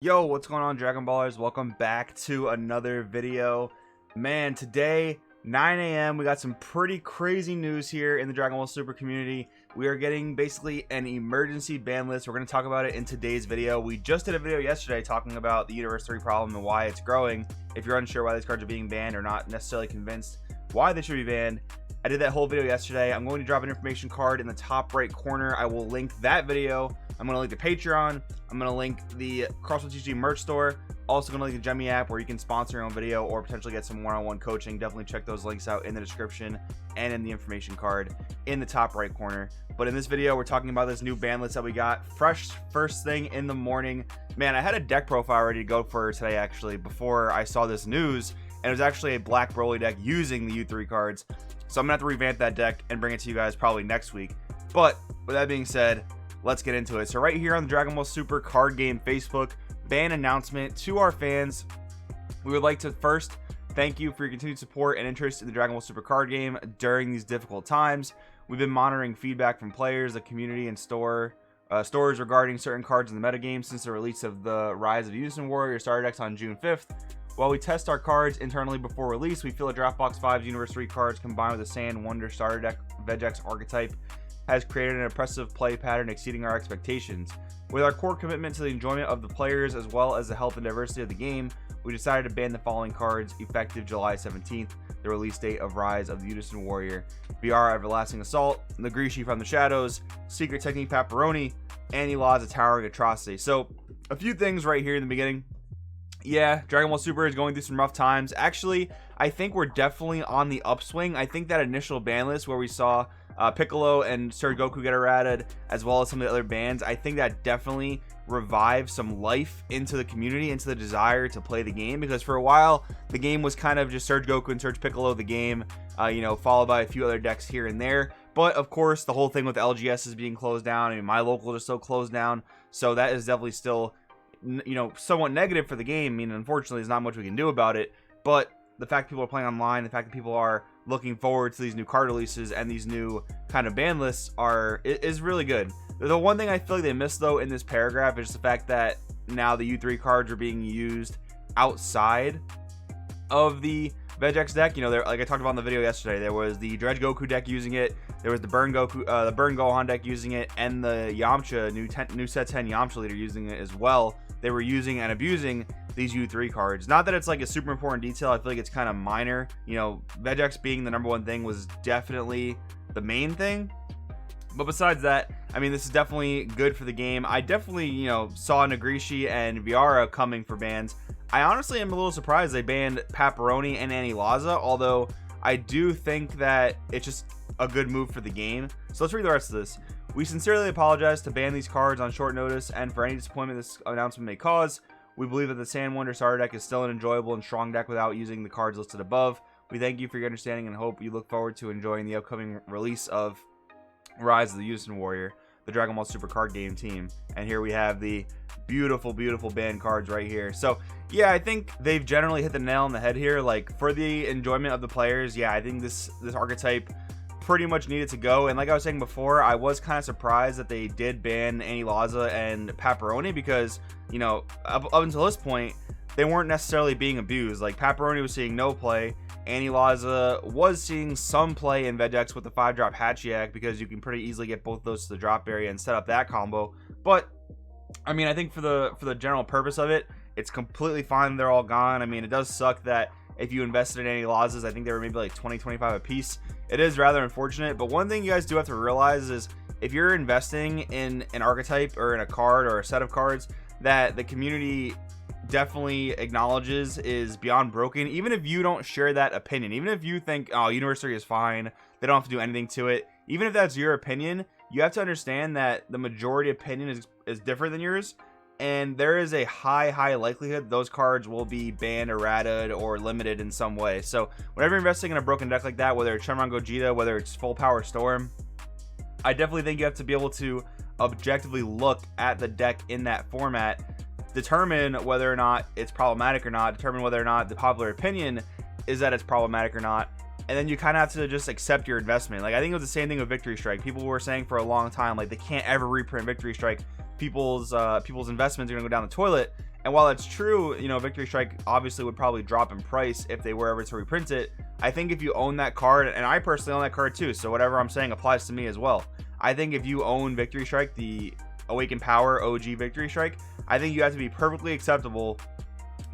Yo, what's going on, Dragon Ballers? Welcome back to another video. Man, today 9 a.m. we got some pretty crazy news here in the Dragon Ball Super community. We are getting basically an emergency ban list. We're going to talk about it in today's video. We just did a video yesterday talking about the Universe 3 problem and why it's growing. If you're unsure why these cards are being banned or not necessarily convinced why they should be banned, I did that whole video yesterday. I'm going to drop an information card in the top right corner. I will link that video. I'm going to link the Patreon. I'm going to link the Crossroads TG merch store. Also going to link the Gemmy app where you can sponsor your own video or potentially get some one-on-one coaching. Definitely check those links out in the description and in the information card in the top right corner. But in this video, we're talking about this new ban list that we got fresh first thing in the morning. Man, I had a deck profile ready to go for today actually before I saw this news, and it was actually a black Broly deck using the U3 cards. So I'm gonna have to revamp that deck and bring it to you guys probably next week. But with that being said, let's get into it. So right here on the Dragon Ball Super card game Facebook, ban announcement to our fans. We would like to first thank you for your continued support and interest in the Dragon Ball Super card game during these difficult times. We've been monitoring feedback from players, the community, and stores regarding certain cards in the metagame since the release of the Rise of the Unison Warrior starter decks on June 5th. While we test our cards internally before release, we feel that Dropbox 5's Universe 3 cards combined with the Saiyan Wonder starter deck Vegeto archetype has created an impressive play pattern exceeding our expectations. With our core commitment to the enjoyment of the players as well as the health and diversity of the game, we decided to ban the following cards effective July 17th, the release date of Rise of the Unison Warrior: VR Everlasting Assault, Nagrishi from the Shadows, Secret Technique Pepperoni, and Ela's Towering Atrocity. So a few things right here in the beginning. Yeah, Dragon Ball Super is going through some rough times. Actually, I think we're definitely on the upswing. I think that initial ban list where we saw Piccolo and Surge Goku get errated, as well as some of the other bans, I think that definitely revived some life into the community, into the desire to play the game, because for a while the game was kind of just Surge Goku and Surge Piccolo the game, followed by a few other decks here and there. But of course, the whole thing with LGS is being closed down. I mean, my local is still closed down, so that is definitely still somewhat negative for the game. I mean, unfortunately, there's not much we can do about it, but the fact people are playing online, the fact that people are looking forward to these new card releases and these new kind of ban lists is really good. The one thing I feel like they missed though in this paragraph is the fact that now the U3 cards are being used outside of the Vegex deck. Like I talked about in the video yesterday, there was the Dredge Goku deck using it, there was the Burn Gohan deck using it, and the Yamcha new set 10 Yamcha leader using it as well. They were using and abusing these U3 cards. Not that it's like a super important detail, I feel like it's kind of minor. Vegex being the number one thing was definitely the main thing, but besides that, I mean, this is definitely good for the game. I definitely saw Nagrishi and Viara coming for bans. I honestly am a little surprised they banned Pepperoni and Anilaza, although I do think that it's just a good move for the game. So let's read the rest of this. We sincerely apologize to ban these cards on short notice and for any disappointment this announcement may cause. We believe that the Saiyan Wonder starter deck is still an enjoyable and strong deck without using the cards listed above. We thank you for your understanding and hope you look forward to enjoying the upcoming release of Rise of the Unison Warrior, the Dragon Ball Super card game team. And here we have the beautiful ban cards right here. So yeah, I think they've generally hit the nail on the head here. Like, for the enjoyment of the players, yeah, I think this archetype pretty much needed to go. And like I was saying before, I was kind of surprised that they did ban Anilaza and Pepperoni, because up until this point they weren't necessarily being abused. Like, Pepperoni was seeing no play, Anilaza was seeing some play in Vegex with the 5-drop Hachiyak, because you can pretty easily get both those to the drop area and set up that combo. But I mean, I think for the general purpose of it, it's completely fine. They're all gone. I mean, it does suck that if you invested in any losses, I think they were maybe like 20-25 a piece. It is rather unfortunate, but one thing you guys do have to realize is if you're investing in an archetype or in a card or a set of cards that the community definitely acknowledges is beyond broken, even if you don't share that opinion, even if you think, oh, Universe 3 is fine, they don't have to do anything to it, even if that's your opinion, you have to understand that the majority opinion is different than yours. And there is a high likelihood those cards will be banned, errated, or limited in some way. So whenever you're investing in a broken deck like that, whether it's Shenron Gogeta, whether it's Full Power Storm, I definitely think you have to be able to objectively look at the deck in that format, determine whether or not it's problematic or not, determine whether or not the popular opinion is that it's problematic or not, and then you kind of have to just accept your investment. Like, I think it was the same thing with Victory Strike. People were saying for a long time, like, they can't ever reprint Victory Strike. People's investments are gonna go down the toilet, And while that's true, you know, Victory Strike obviously would probably drop in price if they were ever to reprint it. I think if you own that card, and I personally own that card too, so whatever I'm saying applies to me as well. I think if you own Victory Strike, the Awakened Power OG Victory Strike, I think you have to be perfectly acceptable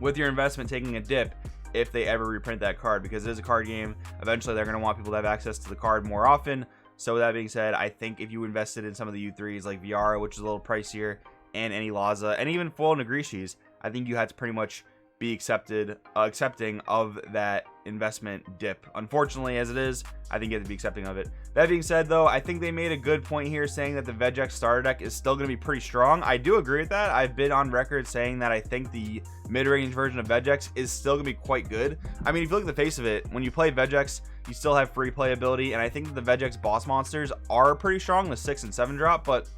with your investment taking a dip if they ever reprint that card, because it is a card game. Eventually they're going to want people to have access to the card more often. So with that being said, I think if you invested in some of the U3s like Viara, which is a little pricier, and any Laza, and even full Negrishis, I think you had to pretty much be accepting of that investment dip. Unfortunately, as it is, I think you have to be accepting of it. That being said, though, I think they made a good point here saying that the Vegex starter deck is still going to be pretty strong. I do agree with that. I've been on record saying that I think the mid-range version of Vegex is still going to be quite good. I mean, if you look at the face of it, when you play Vegex, you still have free playability, and I think that the Vegex boss monsters are pretty strong, the 6 and 7 drop. But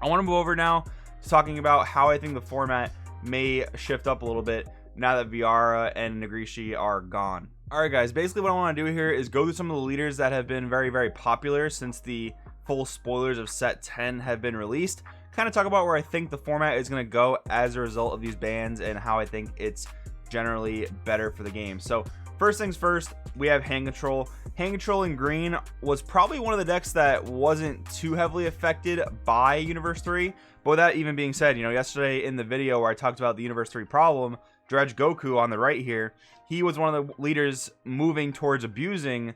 I want to move over now to talking about how I think the format may shift up a little bit now that Viara and Negrishi are gone. Alright guys, basically what I want to do here is go through some of the leaders that have been very, very popular since the full spoilers of set 10 have been released. Kind of talk about where I think the format is going to go as a result of these bans and how I think it's generally better for the game. So first things first, we have Hand Control. Hand Control in green was probably one of the decks that wasn't too heavily affected by Universe 3. But with that even being said, you know, yesterday in the video where I talked about the Universe 3 problem, Dredge Goku on the right here, he was one of the leaders moving towards abusing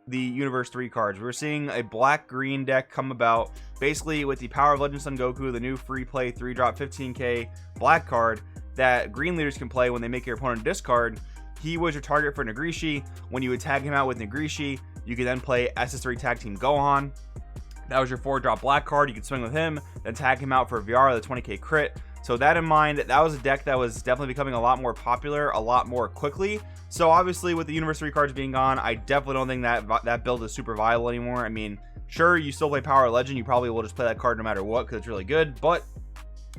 the Universe 3 cards. We're seeing a black-green deck come about, basically with the Power of Legend Son Goku, the new free play 3-drop 15k black card that green leaders can play when they make your opponent discard. He was your target for Negrishi. When you would tag him out with Negrishi, you could then play SS3 Tag Team Gohan. That was your 4-drop black card. You could swing with him, then tag him out for Viara, the 20k crit. So that in mind, that was a deck that was definitely becoming a lot more popular, a lot more quickly. So obviously with the Universe 3 cards being gone, I definitely don't think that build is super viable anymore. I mean, sure, you still play Power of Legend, you probably will just play that card no matter what because it's really good. But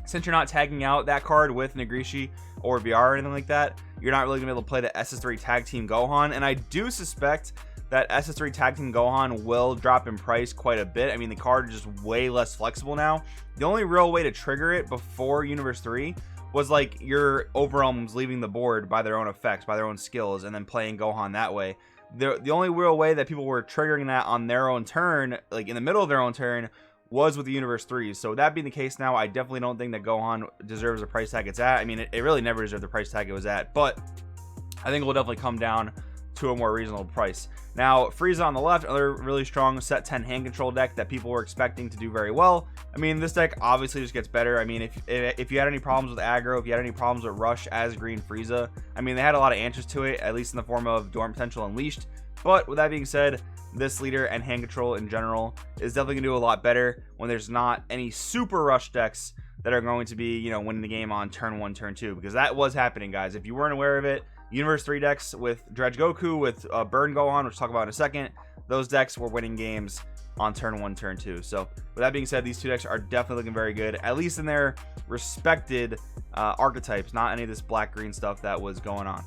since you're not tagging out that card with Negrishi or VR or anything like that, you're not really going to be able to play the SS3 Tag Team Gohan. And I do suspect that SS3 Tag Team Gohan will drop in price quite a bit. I mean, the card is just way less flexible now. The only real way to trigger it before Universe 3 was like your Overwhelms leaving the board by their own effects, by their own skills, and then playing Gohan that way. The only real way that people were triggering that on their own turn, like in the middle of their own turn, was with the Universe 3s. So that being the case now, I definitely don't think that Gohan deserves the price tag it's at. I mean, it really never deserved the price tag it was at, but I think it will definitely come down to a more reasonable price. Now, Frieza on the left, another really strong set 10 hand control deck that people were expecting to do very well. I mean, this deck obviously just gets better. I mean, if you had any problems with aggro, if you had any problems with rush as green Frieza, I mean, they had a lot of answers to it, at least in the form of Dorm Potential Unleashed. But with that being said, this leader and hand control in general is definitely going to do a lot better when there's not any super rush decks that are going to be, you know, winning the game on turn 1, turn 2, because that was happening, guys. If you weren't aware of it, Universe 3 decks with Dredge Goku, with Burn Gohan, which we'll talk about in a second, those decks were winning games on turn 1, turn 2. So with that being said, these two decks are definitely looking very good, at least in their respected archetypes, not any of this black-green stuff that was going on.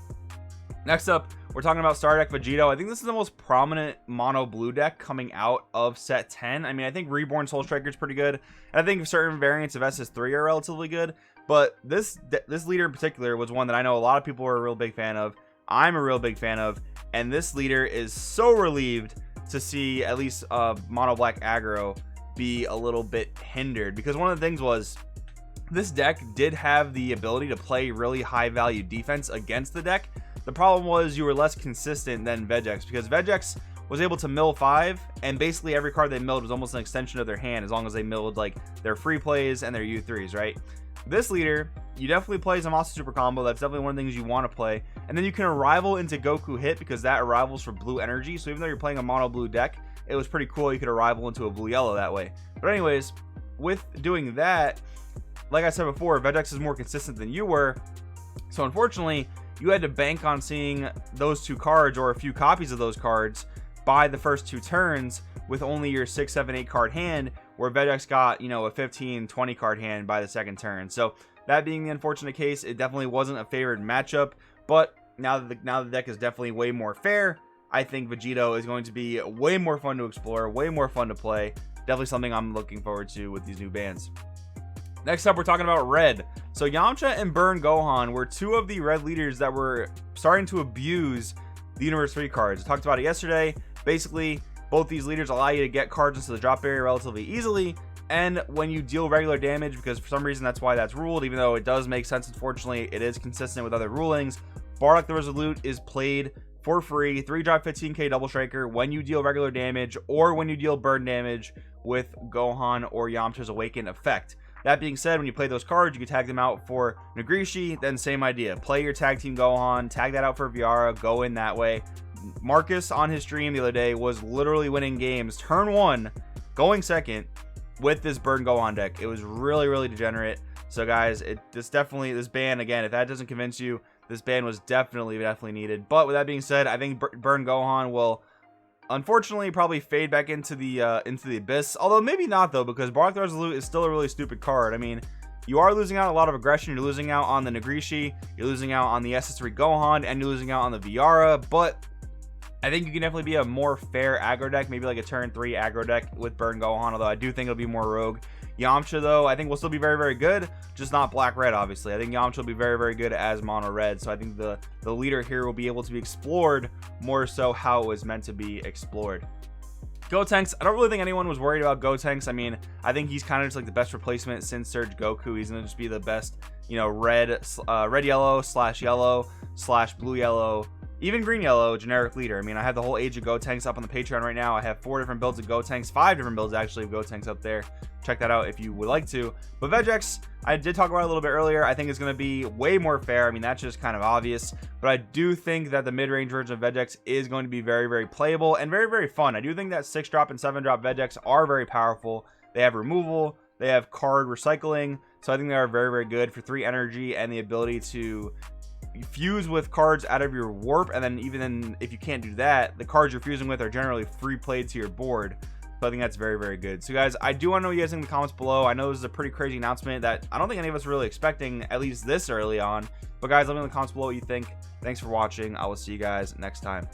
Next up, we're talking about Star Deck Vegeto. I think this is the most prominent mono blue deck coming out of set 10. I mean, I think Reborn Soul Striker is pretty good, and I think certain variants of SS3 are relatively good. But this leader in particular was one that I know a lot of people are a real big fan of. I'm a real big fan of, and this leader is so relieved to see at least mono black aggro be a little bit hindered, because one of the things was this deck did have the ability to play really high value defense against the deck. The problem was you were less consistent than Vegex, because Vegex was able to mill 5, and basically every card they milled was almost an extension of their hand, as long as they milled like their free plays and their U3s, right? This leader, you definitely play Zamasu Super Combo. That's definitely one of the things you want to play. And then you can arrival into Goku Hit, because that arrivals for blue energy. So even though you're playing a mono blue deck, it was pretty cool. You could arrival into a blue yellow that way. But anyways, with doing that, like I said before, Vegex is more consistent than you were. So unfortunately, you had to bank on seeing those two cards or a few copies of those cards by the first 2 turns with only your 6, 7, 8 card hand, where Vegex got, you know, a 15, 20 card hand by the second turn. So that being the unfortunate case, it definitely wasn't a favored matchup. But now that the deck is definitely way more fair, I think Vegeto is going to be way more fun to explore, way more fun to play. Definitely something I'm looking forward to with these new bans. Next up, we're talking about red. So Yamcha and Burn Gohan were two of the red leaders that were starting to abuse the Universe 3 cards. I talked about it yesterday. Basically, both these leaders allow you to get cards into the drop area relatively easily, and when you deal regular damage, because for some reason that's why that's ruled, even though it does make sense, unfortunately, it is consistent with other rulings. Bardock the Resolute is played for free, 3-drop 15k double striker when you deal regular damage or when you deal burn damage with Gohan or Yamcha's Awakened effect. That being said, when you play those cards, you can tag them out for Nagrishi, then same idea. Play your tag team Gohan, tag that out for Viara, go in that way. Marcus on his stream the other day was literally winning games turn 1, going second with this Burn Gohan deck. It was really degenerate. So guys, this ban, again, if that doesn't convince you, this ban was definitely needed. But with that being said, I think Burn Gohan will unfortunately probably fade back into the abyss, although maybe not though, because Bardock the Resolute is still a really stupid card. I mean, you are losing out a lot of aggression. You're losing out on the Nagrishi, you're losing out on the SS3 Gohan, and you're losing out on the Viara, but I think you can definitely be a more fair aggro deck, maybe like a turn 3 aggro deck with Burn Gohan, although I do think it'll be more rogue. Yamcha though, I think will still be very good, just not black red. Obviously, I think Yamcha will be very good as mono red, so I think the leader here will be able to be explored more so how it was meant to be explored. Gotenks, I don't really think anyone was worried about Gotenks. I mean, I think he's kind of just like the best replacement since Surge Goku. He's gonna just be the best, you know, red yellow / blue yellow, even green yellow generic leader. I mean, I have the whole Age of Gotenks up on the Patreon right now. I have 4 different builds of Gotenks, 5 different builds actually of Gotenks up there. Check that out if you would like to. But Vegex, I did talk about it a little bit earlier. I think it's going to be way more fair. I mean, that's just kind of obvious, but I do think that the mid-range version of Vegex is going to be very playable and very fun. I do think that 6-drop and 7-drop Vegex are very powerful. They have removal, they have card recycling, so I think they are very good for 3 energy and the ability to fuse with cards out of your warp, and then even then, if you can't do that, the cards you're fusing with are generally free played to your board. So I think that's very good. So guys, I do want to know what you guys think in the comments below. I know this is a pretty crazy announcement that I don't think any of us were really expecting, at least this early on. But guys, let me know in the comments below what you think. Thanks for watching. I will see you guys next time.